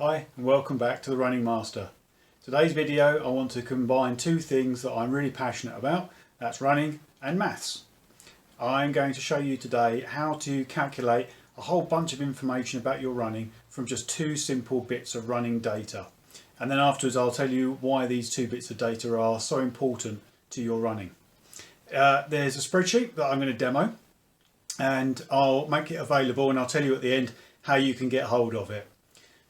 Hi and welcome back to the Running Master. Today's video I want to combine two things that I'm really passionate about, that's running and maths. I'm going to show you today how to calculate a whole bunch of information about your running from just two simple bits of running data. And then afterwards I'll tell you why these two bits of data are so important to your running. There's a spreadsheet that I'm going to demo and I'll make it available and I'll tell you at the end how you can get hold of it.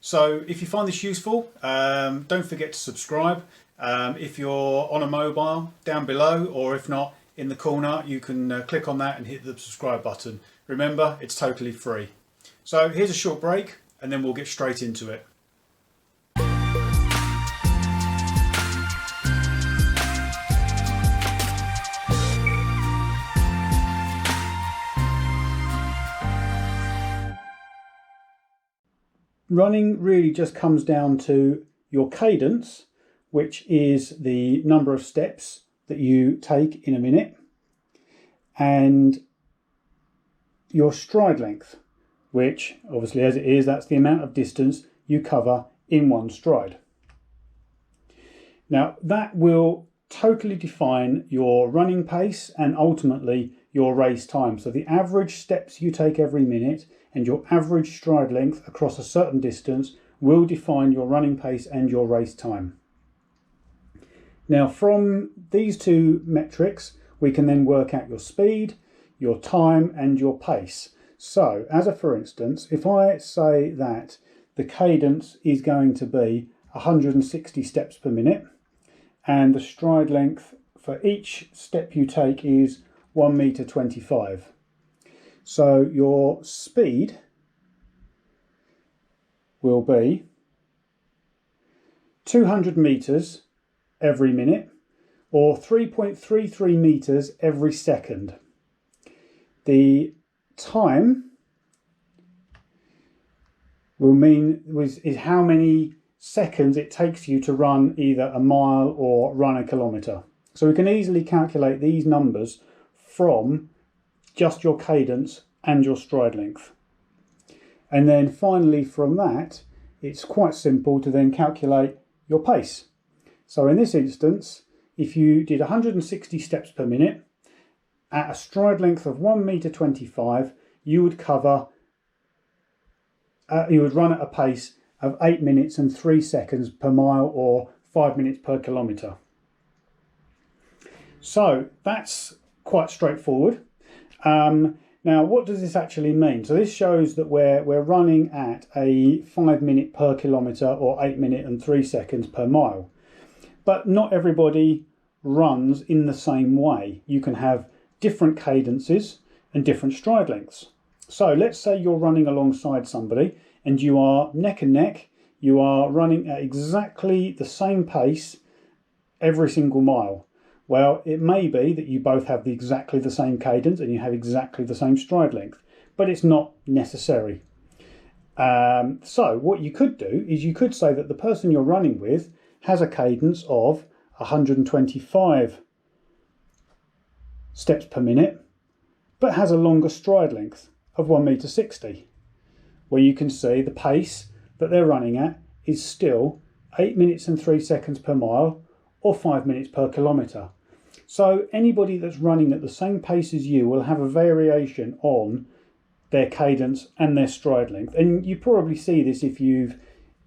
So if you find this useful, don't forget to subscribe. If you're on a mobile, down below, or if not, in the corner, you can click on that and hit the subscribe button. Remember, it's totally free. So here's a short break and then we'll get straight into it. Running really just comes down to your cadence, which is the number of steps that you take in a minute, and your stride length, which obviously as it is, that's the amount of distance you cover in one stride. Now that will totally define your running pace and ultimately your race time. So the average steps you take every minute and your average stride length across a certain distance will define your running pace and your race time. Now from these two metrics we can then work out your speed, your time and your pace. So as a for instance, if I say that the cadence is going to be 160 steps per minute and the stride length for each step you take is 1.25 meters. So your speed will be 200 meters every minute or 3.33 meters every second. The time will mean is how many seconds it takes you to run either a mile or run a kilometre. So we can easily calculate these numbers from just your cadence and your stride length. And then finally from that, it's quite simple to then calculate your pace. So in this instance, if you did 160 steps per minute at a stride length of 1.25 meters, you would run at a pace of 8 minutes and 3 seconds per mile or 5 minutes per kilometre. So that's quite straightforward. Now what does this actually mean? So this shows that we're running at a 5 minute per kilometre or 8 minutes and 3 seconds per mile. But not everybody runs in the same way. You can have different cadences and different stride lengths. So let's say you're running alongside somebody and you are neck and neck, you are running at exactly the same pace every single mile. Well, it may be that you both have exactly the same cadence and you have exactly the same stride length, but it's not necessary. So what you could do is you could say that the person you're running with has a cadence of 125 steps per minute, but has a longer stride length of 1.60 meters, where you can see the pace that they're running at is still 8 minutes and 3 seconds per mile or 5 minutes per kilometre. So anybody that's running at the same pace as you will have a variation on their cadence and their stride length. And you probably see this if you've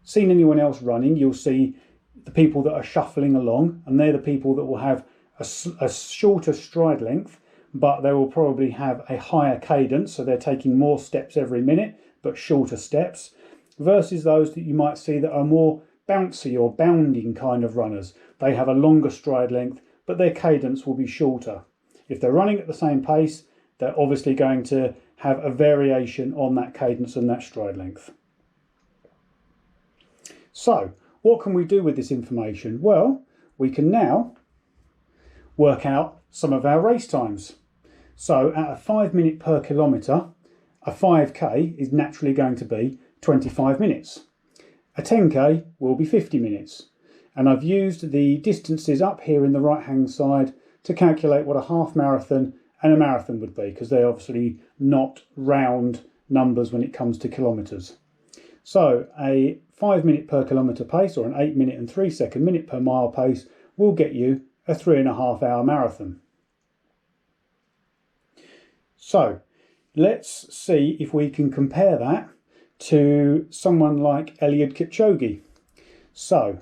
seen anyone else running. You'll see the people that are shuffling along, and they're the people that will have a shorter stride length, but they will probably have a higher cadence, so they're taking more steps every minute but shorter steps, versus those that you might see that are more bouncy or bounding kind of runners. They have a longer stride length but their cadence will be shorter. If they're running at the same pace, they're obviously going to have a variation on that cadence and that stride length. So what can we do with this information? Well, we can now work out some of our race times. So at a 5 minute per kilometre, a 5k is naturally going to be 25 minutes. A 10k will be 50 minutes. And I've used the distances up here in the right hand side to calculate what a half marathon and a marathon would be, because they're obviously not round numbers when it comes to kilometres. So a 5 minute per kilometre pace, or an 8 minute and 3 second minute per mile pace, will get you a 3.5 hour marathon. So let's see if we can compare that to someone like Eliud Kipchoge. So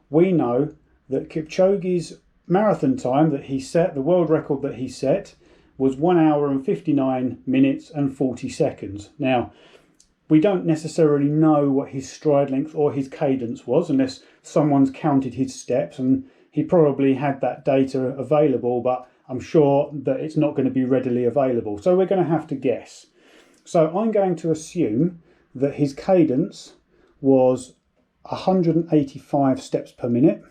we know that Kipchoge's marathon time that he set, the world record that he set, was 1 hour and 59 minutes and 40 seconds. Now, we don't necessarily know what his stride length or his cadence was unless someone's counted his steps, and he probably had that data available, but I'm sure that it's not going to be readily available. So we're going to have to guess. So I'm going to assume that his cadence was 185 steps per minute,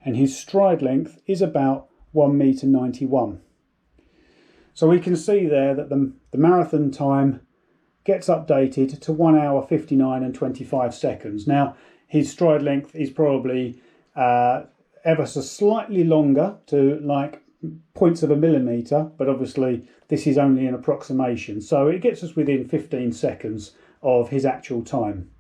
and his stride length is about 1 meter 91. So we can see there that the marathon time gets updated to 1 hour 59 and 25 seconds. Now, his stride length is probably ever so slightly longer, to like points of a millimetre, but obviously this is only an approximation. So it gets us within 15 seconds of his actual time.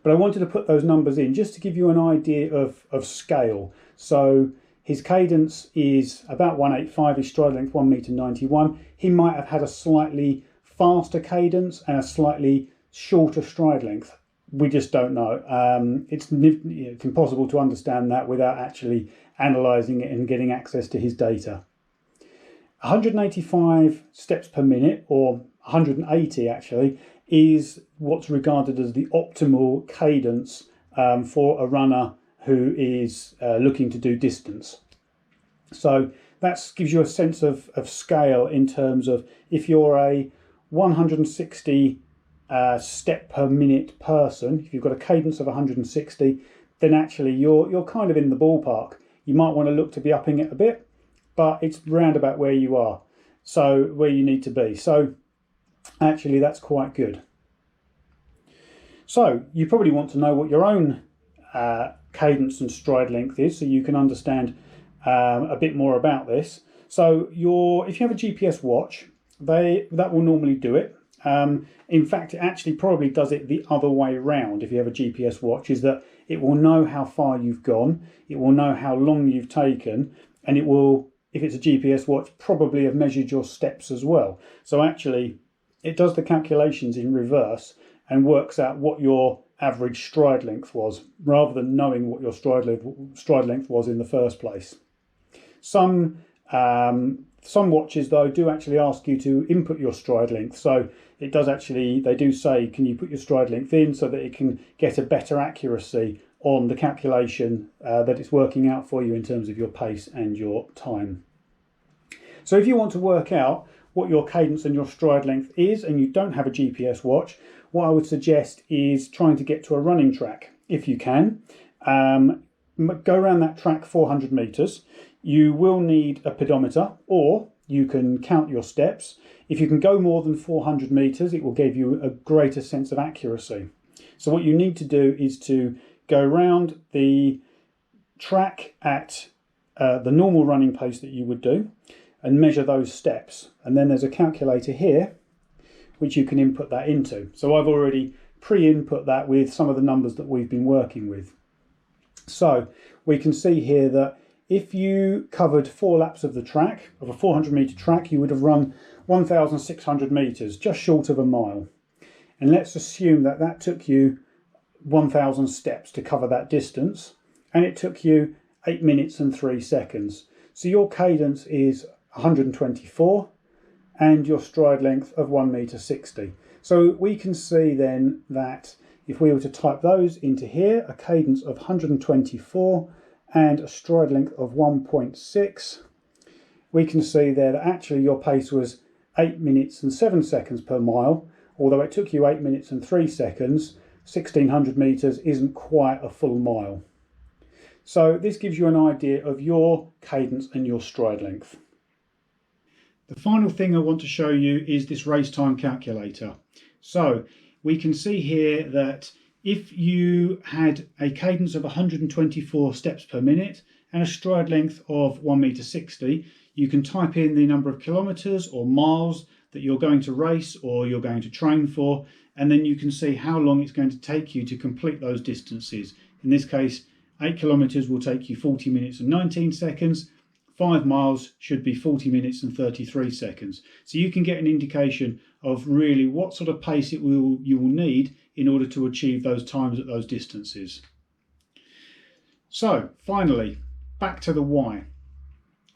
But I wanted to put those numbers in just to give you an idea of scale. So his cadence is about 185, his stride length 1 meter 91. He might have had a slightly faster cadence and a slightly shorter stride length. We just don't know. It's impossible to understand that without actually analysing it and getting access to his data. 185 steps per minute, or 180 actually, is what's regarded as the optimal cadence for a runner who is looking to do distance. So that gives you a sense of scale in terms of if you're a 160 step per minute person, if you've got a cadence of 160, then actually you're kind of in the ballpark. You might want to look to be upping it a bit, but it's round about where you are, so where you need to be. So actually that's quite good. So you probably want to know what your own cadence and stride length is, so you can understand a bit more about this. So if you have a GPS watch, that will normally do it. In fact, it actually probably does it the other way around. If you have a GPS watch, is that it will know how far you've gone, it will know how long you've taken, and it will, if it's a GPS watch, probably have measured your steps as well. So actually, it does the calculations in reverse and works out what your average stride length was, rather than knowing what your stride length was in the first place. Some watches, though, do actually ask you to input your stride length. So it does actually, they do say, can you put your stride length in so that it can get a better accuracy on the calculation that it's working out for you in terms of your pace and your time. So if you want to work out what your cadence and your stride length is and you don't have a GPS watch, what I would suggest is trying to get to a running track if you can. Go around that track 400 metres. You will need a pedometer, or you can count your steps. If you can go more than 400 metres, it will give you a greater sense of accuracy. So what you need to do is to go around the track at the normal running pace that you would do and measure those steps. And then there's a calculator here which you can input that into. So I've already pre-input that with some of the numbers that we've been working with. So we can see here that if you covered 4 laps of the track, of a 400 metre track, you would have run 1,600 metres, just short of a mile. And let's assume that that took you 1,000 steps to cover that distance, and it took you 8 minutes and 3 seconds. So your cadence is 124 and your stride length of 1 meter 60. So we can see then that if we were to type those into here, a cadence of 124 and a stride length of 1.6, we can see there that actually your pace was 8 minutes and 7 seconds per mile. Although it took you 8 minutes and 3 seconds, 1,600 metres isn't quite a full mile. So this gives you an idea of your cadence and your stride length. The final thing I want to show you is this race time calculator. So we can see here that if you had a cadence of 124 steps per minute and a stride length of 1 meter 60, you can type in the number of kilometres or miles that you're going to race or you're going to train for, and then you can see how long it's going to take you to complete those distances. In this case, 8 kilometers will take you 40 minutes and 19 seconds. 5 miles should be 40 minutes and 33 seconds. So you can get an indication of really what sort of pace you will need in order to achieve those times at those distances. So finally, back to the why.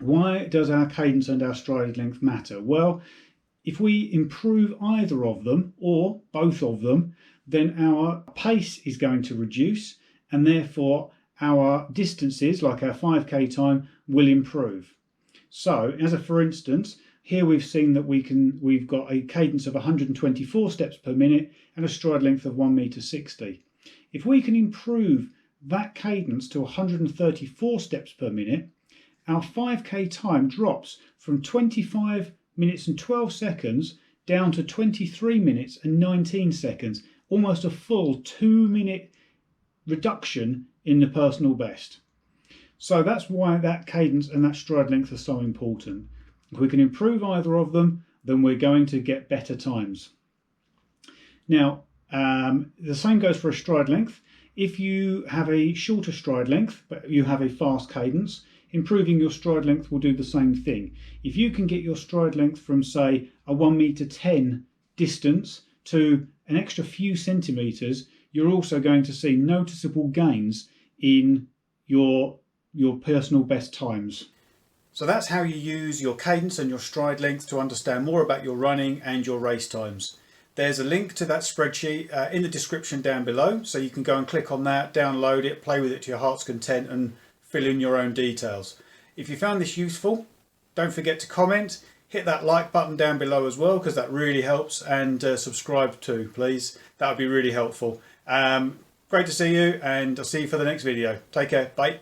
Why does our cadence and our stride length matter? Well, if we improve either of them or both of them, then our pace is going to reduce, and therefore our distances, like our 5k time, will improve. So, as a for instance, here we've seen that we've got a cadence of 124 steps per minute and a stride length of 1 meter 60. If we can improve that cadence to 134 steps per minute, our 5k time drops from 25 minutes and 12 seconds down to 23 minutes and 19 seconds, almost a full 2-minute reduction in the personal best. So that's why that cadence and that stride length are so important. If we can improve either of them, then we're going to get better times. Now, the same goes for a stride length. If you have a shorter stride length, but you have a fast cadence, improving your stride length will do the same thing. If you can get your stride length from, say, a 1 meter 10 distance to an extra few centimeters, you're also going to see noticeable gains in your personal best times. So that's how you use your cadence and your stride length to understand more about your running and your race times. There's a link to that spreadsheet in the description down below, so you can go and click on that, download it, play with it to your heart's content and fill in your own details. If you found this useful, don't forget to comment, hit that like button down below as well, because that really helps, and subscribe too, please. That would be really helpful. Great to see you, and I'll see you for the next video. Take care. Bye.